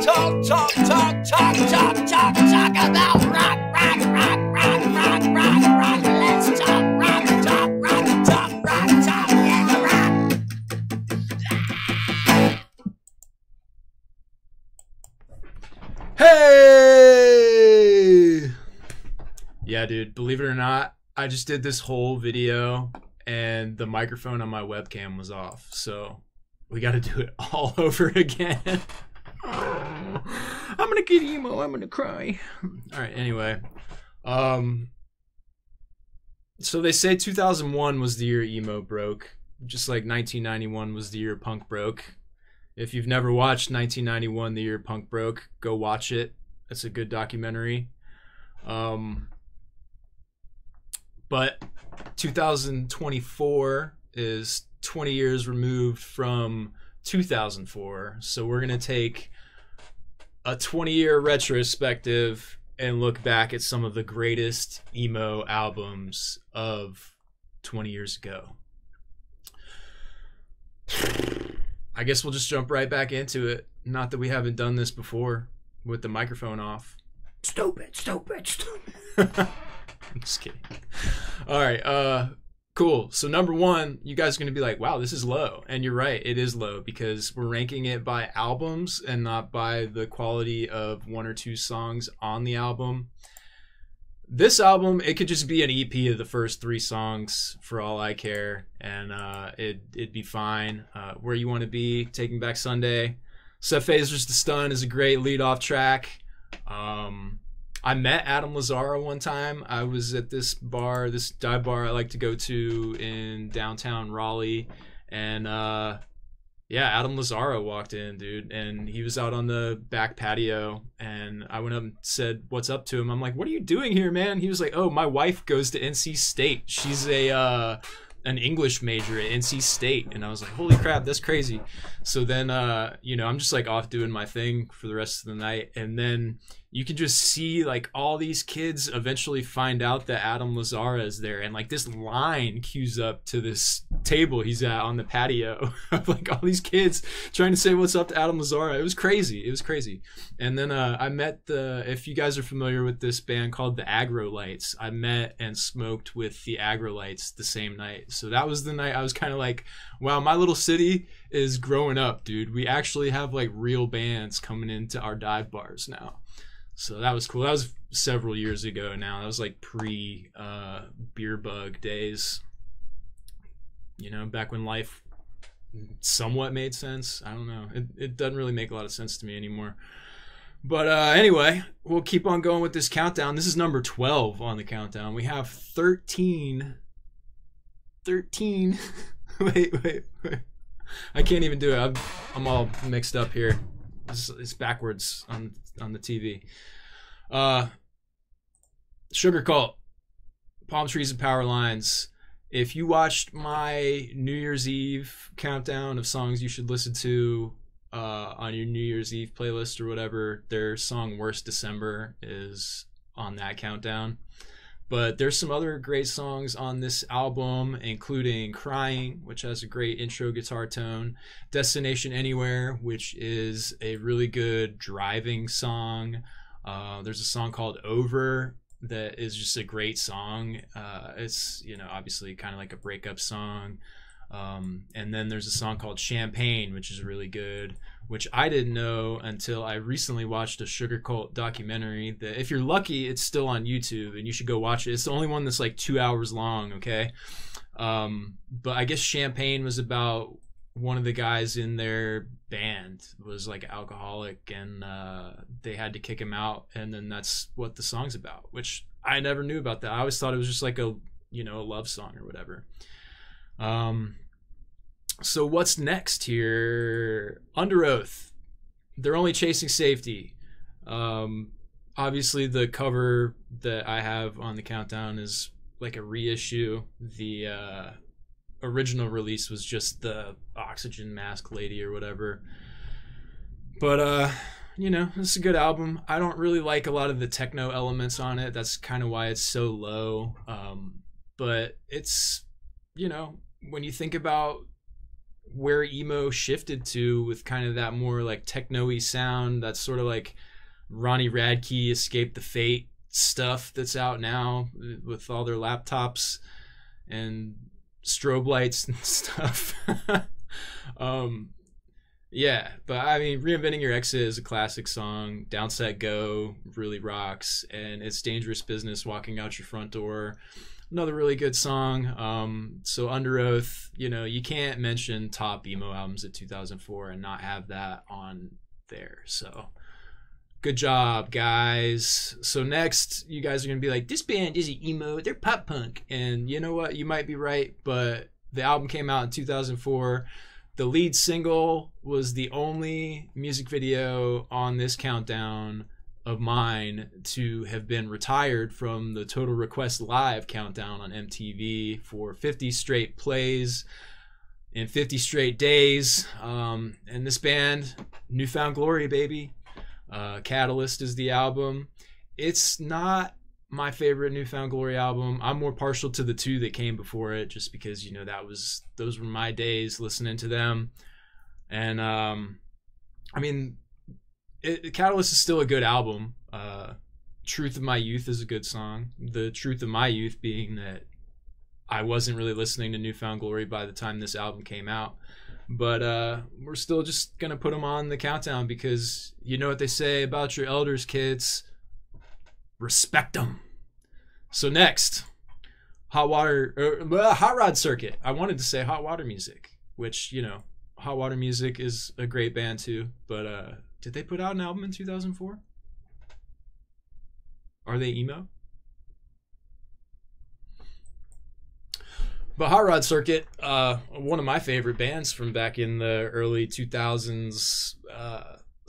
talk about rock. Let's talk rock, yeah, rock. Hey! Yeah, dude, believe it or not, I just did this whole video and the microphone on my webcam was off. So we got to do it all over again. I'm going to get emo. I'm going to cry. All right, anyway. So they say 2001 was the year emo broke, just like 1991 was the year punk broke. If you've never watched 1991, the year punk broke, go watch it. It's a good documentary. But 2024 is 20 years removed from 2004. So we're going to take a 20-year retrospective and look back at some of the greatest emo albums of 20 years ago. I guess we'll just jump right back into it. Not that we haven't done this before with the microphone off. Stupid. I'm just kidding. All right, cool. So number one, you guys are going to be like, wow, this is low. And you're right, it is low because we're ranking it by albums and not by the quality of one or two songs on the album. This album, it could just be an EP of the first 3 songs for all I care. And it'd be fine. Where You Want to Be, Taking Back Sunday. Seth Fazer's The Stun is a great lead-off track. I met Adam Lazzara one time. I was at this bar, this dive bar I like to go to in downtown Raleigh. And yeah, Adam Lazzara walked in, dude. And he was out on the back patio. And I went up and said, what's up to him? I'm like, what are you doing here, man? He was like, oh, my wife goes to NC State. She's an English major at NC State. And I was like, holy crap, that's crazy. So then, I'm just like off doing my thing for the rest of the night. And then you can just see like all these kids eventually find out that Adam Lazzara is there. And like this line queues up to this table he's at on the patio of like all these kids trying to say what's up to Adam Lazzara. It was crazy. And then I met if you guys are familiar with this band called the Agrolites, I met and smoked with the Agrolites the same night. So that was the night I was kind of like, wow, my little city is growing up, dude. We actually have like real bands coming into our dive bars now. So that was cool. That was several years ago now. That was like pre beer bug days. You know, back when life somewhat made sense. I don't know. It doesn't really make a lot of sense to me anymore. But anyway, we'll keep on going with this countdown. This is number 12 on the countdown. We have 13. Wait. I can't even do it. I'm all mixed up here. It's backwards on the TV. Sugar Cult, Palm Trees and Power Lines. If you watched my New Year's Eve countdown of songs you should listen to on your New Year's Eve playlist or whatever, their song Worst December is on that countdown. But there's some other great songs on this album, including Crying, which has a great intro guitar tone, Destination Anywhere, which is a really good driving song. There's a song called Over that is just a great song. It's, obviously kind of like a breakup song. And then there's a song called Champagne, which is really good, which I didn't know until I recently watched a Sugar Cult documentary that, if you're lucky, it's still on YouTube and you should go watch it. It's the only one that's like 2 hours long, okay? But I guess Champagne was about one of the guys in their band was like alcoholic and they had to kick him out, and then that's what the song's about, which I never knew about that. I always thought it was just like a love song or whatever. So what's next here? Under Oath, They're Only Chasing Safety. Obviously the cover that I have on the countdown is like a reissue. The original release was just the oxygen mask lady or whatever. But it's a good album. I don't really like a lot of the techno elements on it. That's kind of why it's so low. But it's, when you think about where emo shifted to, with kind of that more like techno-y sound. That's sort of like Ronnie Radke, Escape the Fate stuff that's out now with all their laptops and strobe lights and stuff. Yeah, but I mean, Reinventing Your Exit is a classic song. Down Set Go really rocks, and It's Dangerous Business, Walking Out Your Front Door, another really good song. So Under Oath, you know, you can't mention top emo albums of 2004 and not have that on there. So good job, guys. So next, you guys are gonna be like, this band isn't emo, they're pop punk. And you know what, you might be right, but the album came out in 2004. The lead single was the only music video on this countdown of mine to have been retired from the Total Request Live countdown on MTV for 50 straight plays in 50 straight days. And this band, Newfound Glory, baby. Catalyst is the album. It's not my favorite Newfound Glory album. I'm more partial to the two that came before it, just because, you know, those were my days listening to them. And I mean, Catalyst is still a good album. Truth of My Youth is a good song. The truth of my youth being that I wasn't really listening to Newfound Glory by the time this album came out. But we're still just going to put them on the countdown, because you know what they say about your elders, kids. Respect them. So next, Hot Rod Circuit. I wanted to say Hot Water Music, which, you know, Hot Water Music is a great band too. But did they put out an album in 2004? Are they emo? But Hot Rod Circuit, one of my favorite bands from back in the early 2000s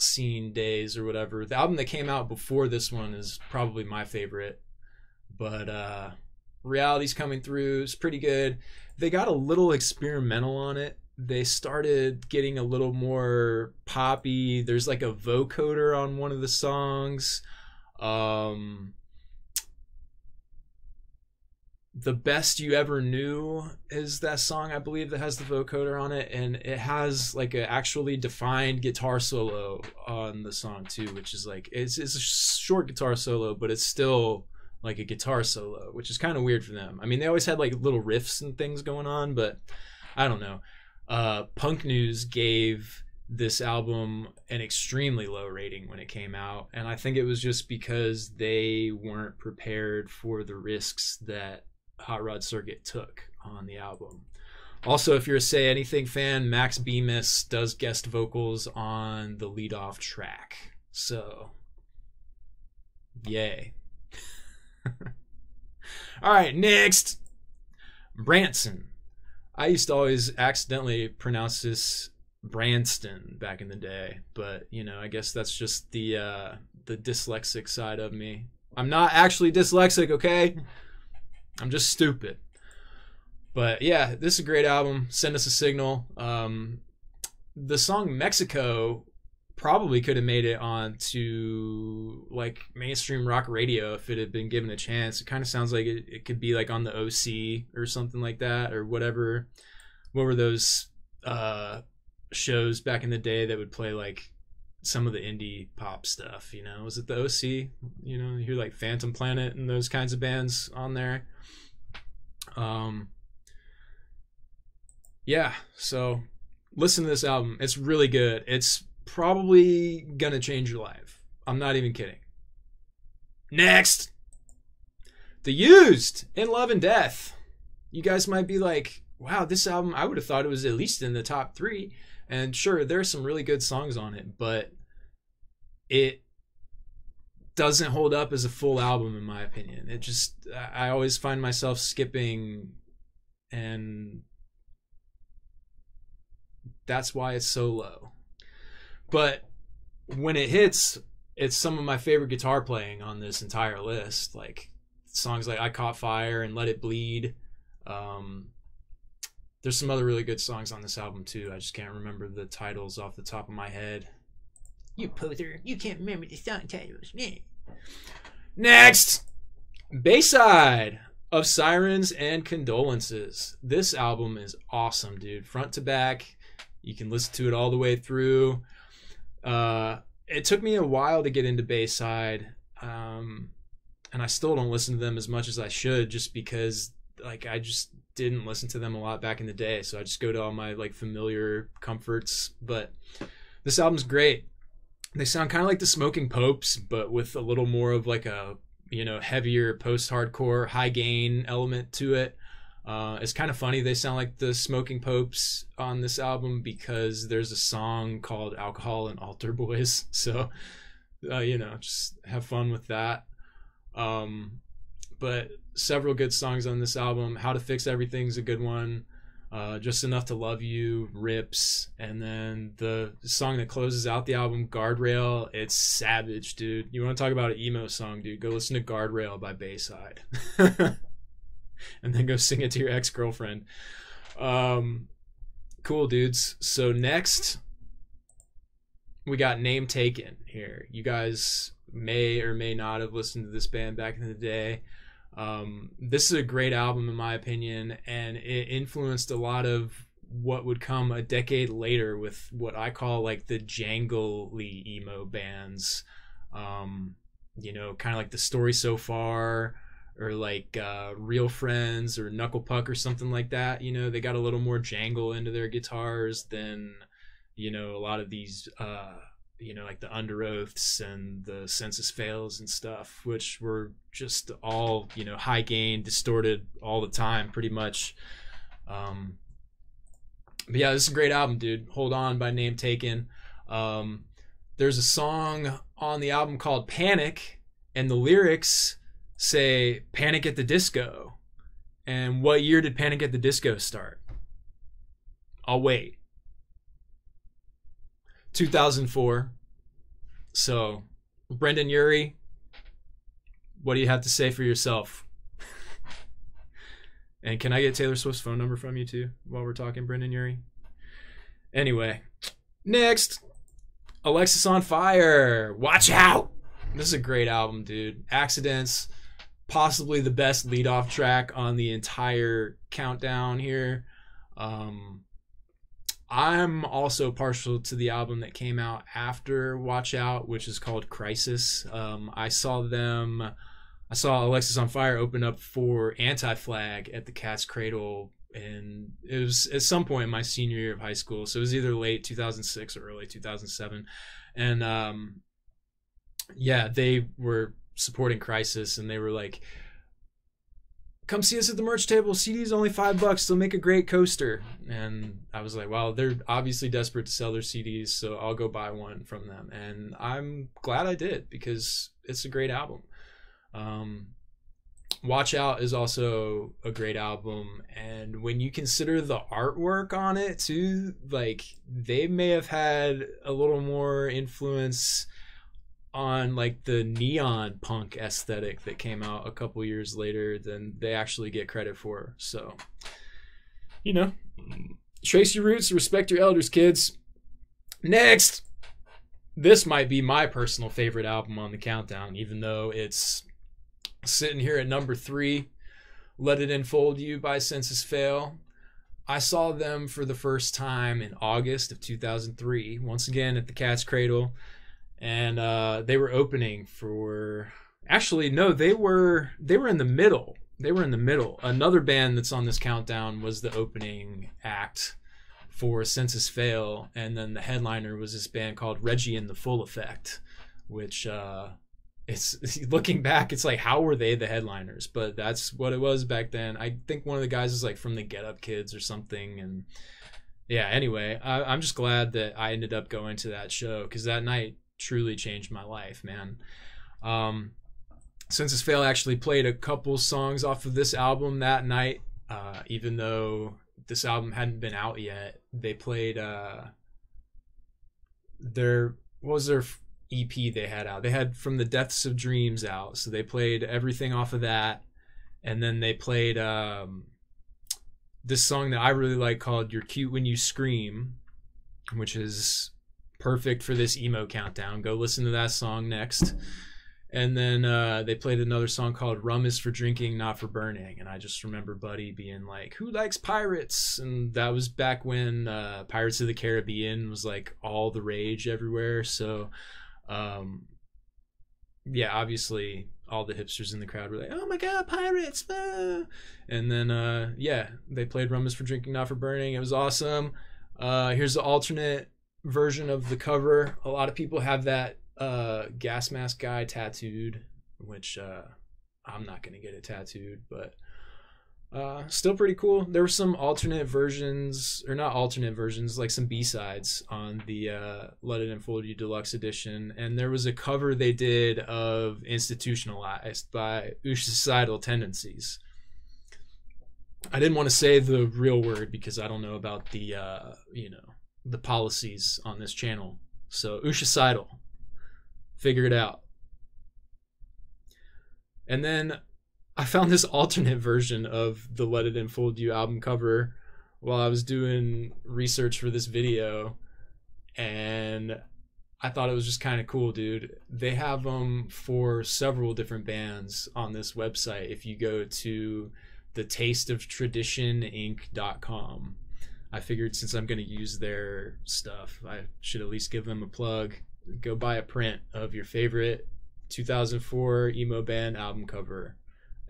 scene days or whatever. The album that came out before this one is probably my favorite. But Reality's Coming Through is pretty good. They got a little experimental on it. They started getting a little more poppy. There's like a vocoder on one of the songs. The Best You Ever Knew is that song, I believe, that has the vocoder on it, and it has like a actually defined guitar solo on the song too, which is like, it's a short guitar solo, but it's still like a guitar solo, which is kind of weird for them. I mean, they always had like little riffs and things going on, but I don't know. Punk News gave this album an extremely low rating when it came out, and I think it was just because they weren't prepared for the risks that Hot Rod Circuit took on the album. Also, if you're a Say Anything fan, Max Bemis does guest vocals on the lead-off track. So, yay. All right, next. Branson. I used to always accidentally pronounce this Branston back in the day, but, you know, I guess that's just the dyslexic side of me. I'm not actually dyslexic, okay? I'm just stupid. But yeah, this is a great album. Send Us a Signal. The song Mexico probably could have made it onto like mainstream rock radio if it had been given a chance. It kind of sounds like it could be like on the OC or something like that, or whatever. What were those shows back in the day that would play like some of the indie pop stuff, you know? Was it the OC? You know, you hear like Phantom Planet and those kinds of bands on there. Yeah, so listen to this album. It's really good. It's probably gonna change your life. I'm not even kidding. Next, The Used, In Love and Death. You guys might be like, wow, this album, I would have thought it was at least in the top 3. And sure, there's some really good songs on it, but it doesn't hold up as a full album in my opinion. It just, I always find myself skipping, and that's why it's so low. But when it hits, it's some of my favorite guitar playing on this entire list. Like songs like I Caught Fire and Let It Bleed. There's some other really good songs on this album too. I just can't remember the titles off the top of my head. You poser, you can't remember the song titles. Next, Bayside of Sirens and Condolences. This album is awesome, dude. Front to back. You can listen to it all the way through. It took me a while to get into Bayside, and I still don't listen to them as much as I should, just because like I just didn't listen to them a lot back in the day. So I just go to all my like familiar comforts. But this album's great. They sound kind of like the Smoking Popes, but with a little more of like a, you know, heavier post-hardcore, high gain element to it. It's kind of funny they sound like the Smoking Popes on this album because there's a song called Alcohol and Altar Boys. So, you know, just have fun with that. But several good songs on this album. How to Fix Everything's a good one. Just Enough to Love You rips. And then the song that closes out the album, Guardrail, it's savage, dude. You want to talk about an emo song, dude? Go listen to Guardrail by Bayside. And then go sing it to your ex-girlfriend. Cool, dudes. So next, we got Name Taken here. You guys may or may not have listened to this band back in the day. This is a great album in my opinion, and it influenced a lot of what would come a decade later with what I call like the jangly emo bands. You know, kind of like The Story So Far, or like Real Friends or Knuckle Puck or something like that. You know, they got a little more jangle into their guitars than, you know, a lot of these you know, like the Under Oaths and the Census Fails and stuff, which were just all, you know, high gain, distorted all the time pretty much. But yeah, this is a great album, dude. Hold On by Name Taken. There's a song on the album called Panic, and the lyrics say Panic at the Disco. And what year did Panic at the Disco start? I'll wait. 2004. So, Brendan Urie, what do you have to say for yourself? And can I get Taylor Swift's phone number from you too while we're talking, Brendan Urie? Anyway, next, Alexis on Fire. Watch out! This is a great album, dude. Accidents, possibly the best lead-off track on the entire countdown here. I'm also partial to the album that came out after Watch Out, which is called Crisis. I saw Alexis on Fire open up for Anti-Flag at the Cat's Cradle, and it was at some point in my senior year of high school. So it was either late 2006 or early 2007. And yeah, they were supporting Crisis, and they were like, come see us at the merch table. CD's only $5. They'll make a great coaster. And I was like, well, they're obviously desperate to sell their CDs, so I'll go buy one from them. And I'm glad I did, because it's a great album. Watch Out is also a great album. And when you consider the artwork on it too, like they may have had a little more influence on like the neon punk aesthetic that came out a couple years later than they actually get credit for. So, you know, trace your roots, respect your elders, kids. Next, this might be my personal favorite album on the countdown, even though it's sitting here at number 3, Let It Enfold You by Census Fail. I saw them for the first time in August of 2003, once again at the Cat's Cradle. And they were opening for, actually no, they were in the middle. They were in the middle. Another band that's on this countdown was the opening act for Census Fail, and then the headliner was this band called Reggie and the Full Effect, which it's looking back, it's like, how were they the headliners? But that's what it was back then. I think one of the guys is like from the Get Up Kids or something. And yeah, anyway, I'm just glad that I ended up going to that show, because that night truly changed my life, man. Census Fail actually played a couple songs off of this album that night, even though this album hadn't been out yet. They played what was their EP they had out? They had From the Depths of Dreams out, so they played everything off of that. And then they played this song that I really like called You're Cute When You Scream, which is perfect for this emo countdown. Go listen to that song next. And then they played another song called Rum is for Drinking, Not for Burning. And I just remember Buddy being like, who likes pirates? And that was back when Pirates of the Caribbean was like all the rage everywhere. So, yeah, obviously all the hipsters in the crowd were like, oh my God, pirates. Ah. And then, yeah, they played Rum is for Drinking, Not for Burning. It was awesome. Here's the alternate version of the cover. A lot of people have that gas mask guy tattooed, which I'm not gonna get it tattooed, but still pretty cool. There were some alternate versions, or not alternate versions, like some B-sides on the Let It Enfold You Deluxe Edition, and there was a cover they did of Institutionalized by Suicidal Tendencies. I didn't want to say the real word because I don't know about the the policies on this channel, so Suicidal. Figure it out. And then I found this alternate version of the Let It Enfold You album cover while I was doing research for this video, and I thought it was just kind of cool, dude. They have them for several different bands on this website. If you go to thetasteoftraditioninc.com, I figured since I'm going to use their stuff, I should at least give them a plug. Go buy a print of your favorite 2004 emo band album cover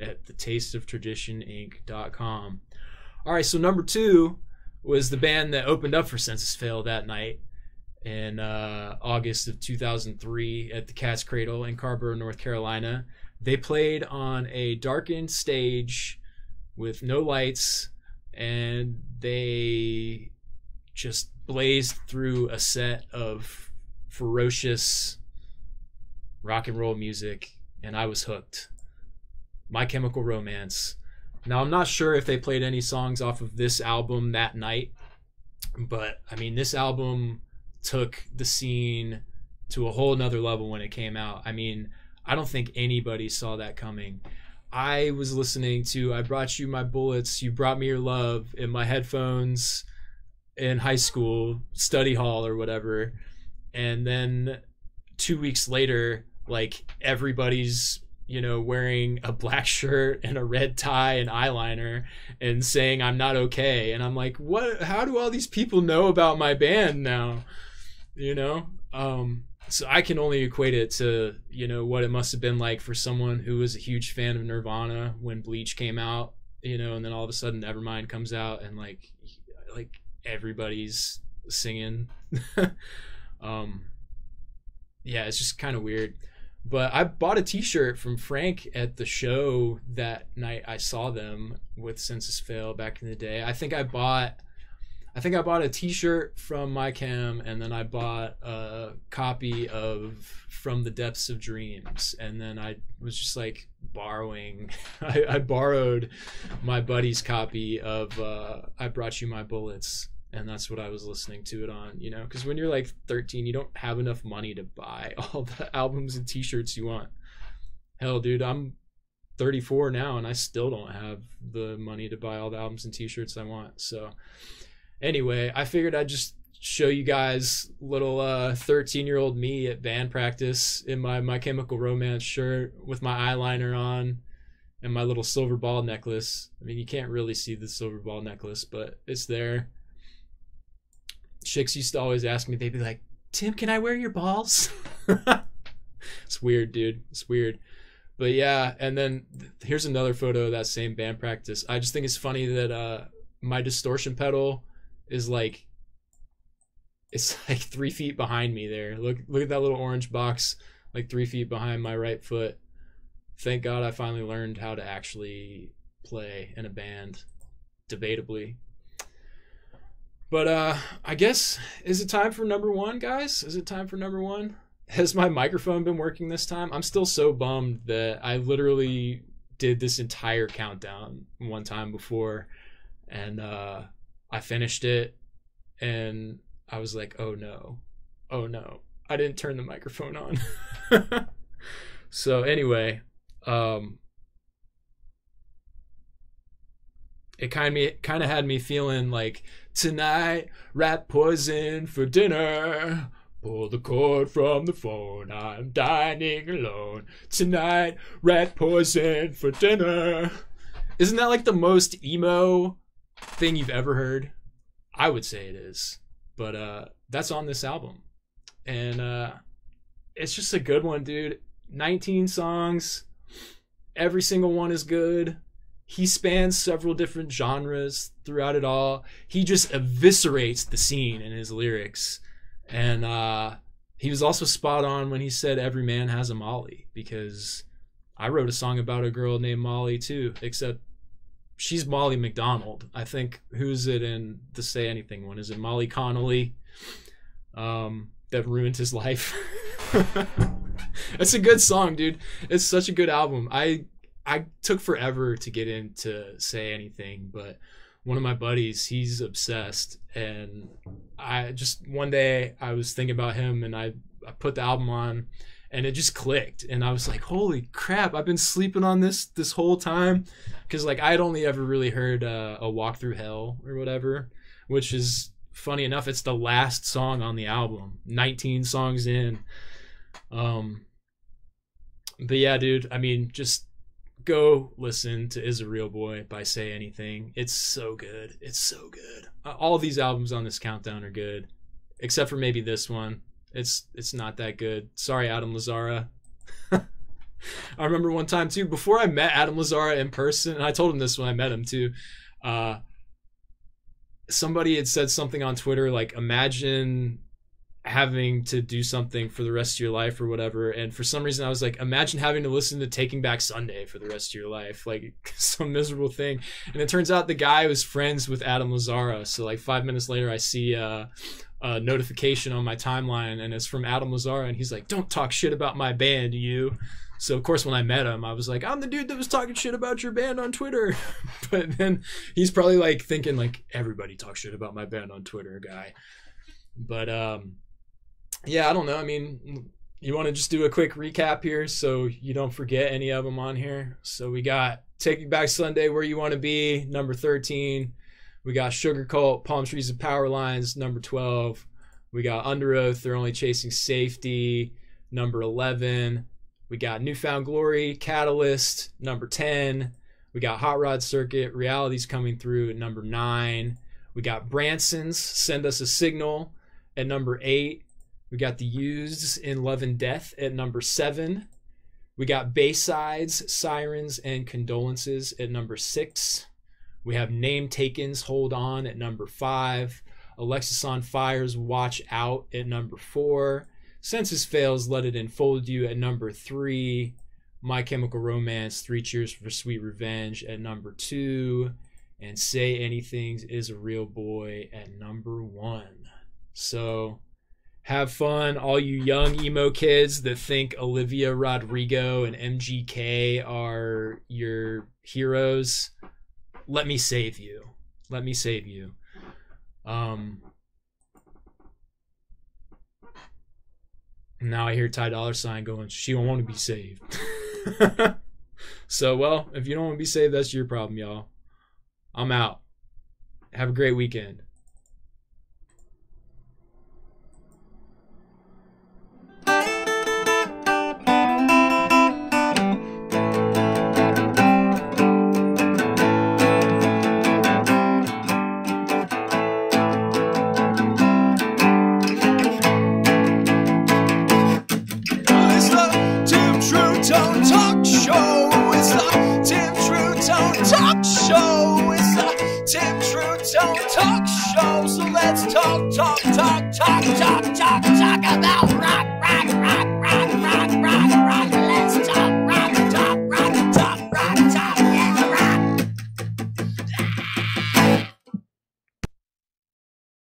at thetasteoftraditioninc.com. All right, so number 2 was the band that opened up for Census Fail that night in August of 2003 at the Cat's Cradle in Carborough, North Carolina. They played on a darkened stage with no lights, and they just blazed through a set of ferocious rock and roll music, and I was hooked. My Chemical Romance. Now, I'm not sure if they played any songs off of this album that night, but I mean, this album took the scene to a whole nother level when it came out. I mean, I don't think anybody saw that coming. I was listening to I Brought You My Bullets, You Brought Me Your Love in my headphones in high school, study hall or whatever. And then 2 weeks later, like, everybody's, wearing a black shirt and a red tie and eyeliner and saying I'm not okay. And I'm like, what? How do all these people know about my band now? So I can only equate it to, what it must have been like for someone who was a huge fan of Nirvana when Bleach came out, and then all of a sudden Nevermind comes out and like everybody's singing. Yeah, it's just kind of weird. But I bought a t-shirt from Frank at the show that night I saw them with Census Fail back in the day. I think I bought a t-shirt from My Chem, and then I bought a copy of From the Depths of Dreams, and then I was just like borrowing I borrowed my buddy's copy of I Brought You My Bullets. And that's what I was listening to it on, because when you're like 13, you don't have enough money to buy all the albums and t-shirts you want. Hell, dude, I'm 34 now and I still don't have the money to buy all the albums and t-shirts I want. So anyway, I figured I'd just show you guys little 13-year-old me at band practice in my Chemical Romance shirt with my eyeliner on and my little silver ball necklace. I mean, you can't really see the silver ball necklace, but it's there. Chicks used to always ask me, they'd be like, Tim, can I wear your balls? It's weird, dude. It's weird. But yeah, and then here's another photo of that same band practice. I just think it's funny that my distortion pedal is like, it's like 3 feet behind me there. Look at that little orange box, like 3 feet behind my right foot. Thank God I finally learned how to actually play in a band, debatably. But I guess, is it time for number 1, guys? Is it time for number 1? Has my microphone been working this time? I'm still so bummed that I literally did this entire countdown one time before, and I finished it, and I was like, oh no, I didn't turn the microphone on. So anyway, it kind of had me feeling like, tonight, rat poison for dinner, Pull the cord from the phone. I'm dining alone tonight. Rat poison for dinner. Isn't that like the most emo thing you've ever heard? I would say it is. But that's on this album. And it's just a good one, dude. 19 songs. Every single one is good. He spans several different genres throughout it all. He just eviscerates the scene in his lyrics. And he was also spot on when he said every man has a Molly, because I wrote a song about a girl named Molly too, except she's Molly McDonald. I think, who's it in the Say Anything one? Is it Molly Connolly? That ruined his life. That's a good song, dude. It's such a good album. I took forever to get into Say Anything, but one of my buddies, he's obsessed, and I just, one day I was thinking about him, and I put the album on, and it just clicked, and I was like, holy crap, I've been sleeping on this whole time, because like I had only ever really heard a Walk Through Hell or whatever, which is funny enough, it's the last song on the album, 19 songs in. But yeah, dude, I mean, just go listen to Is a Real Boy by Say Anything. It's so good. It's so good. All these albums on this countdown are good, except for maybe this one. It's not that good. Sorry, Adam Lazzara. I remember one time too, before I met Adam Lazzara in person, and I told him this when I met him too, somebody had said something on Twitter like, imagine having to do something for the rest of your life or whatever, and for some reason I was like, imagine having to listen to Taking Back Sunday for the rest of your life, like some miserable thing. And it turns out the guy was friends with Adam Lazzara, so like 5 minutes later I see a notification on my timeline, and it's from Adam Lazzara, and he's like, don't talk shit about my band, you. So of course when I met him I was like, I'm the dude that was talking shit about your band on Twitter. But then he's probably like thinking like, everybody talks shit about my band on Twitter, guy. But yeah, I don't know. I mean, you want to just do a quick recap here so you don't forget any of them on here. So we got Taking Back Sunday, Where You Want to Be, number 13. We got Sugar Cult, Palm Trees and Power Lines, number 12. We got Under Oath, They're Only Chasing Safety, number 11. We got Newfound Glory, Catalyst, number 10. We got Hot Rod Circuit, Reality's Coming Through, at number 9. We got Branson's Send Us a Signal at number 8. We got The Used in Love and Death at number 7. We got Bayside's Sirens and Condolences at number 6. We have Name Taken's Hold On at number 5. Alexis on Fire's Watch Out at number 4. Census Fail's Let It Enfold You at number 3. My Chemical Romance, 3 Cheers for Sweet Revenge at number 2. And Say Anything's Is a Real Boy at number 1. So have fun, all you young emo kids that think Olivia Rodrigo and MGK are your heroes. Let me save you. Let me save you. Now I hear Ty Dolla $ign going, she don't want to be saved. So, well, if you don't want to be saved, that's your problem, y'all. I'm out. Have a great weekend. Trutone Talk Show. It's the Tim Trutone Talk Show. It's the Tim Trutone Talk Show. So let's talk about rock.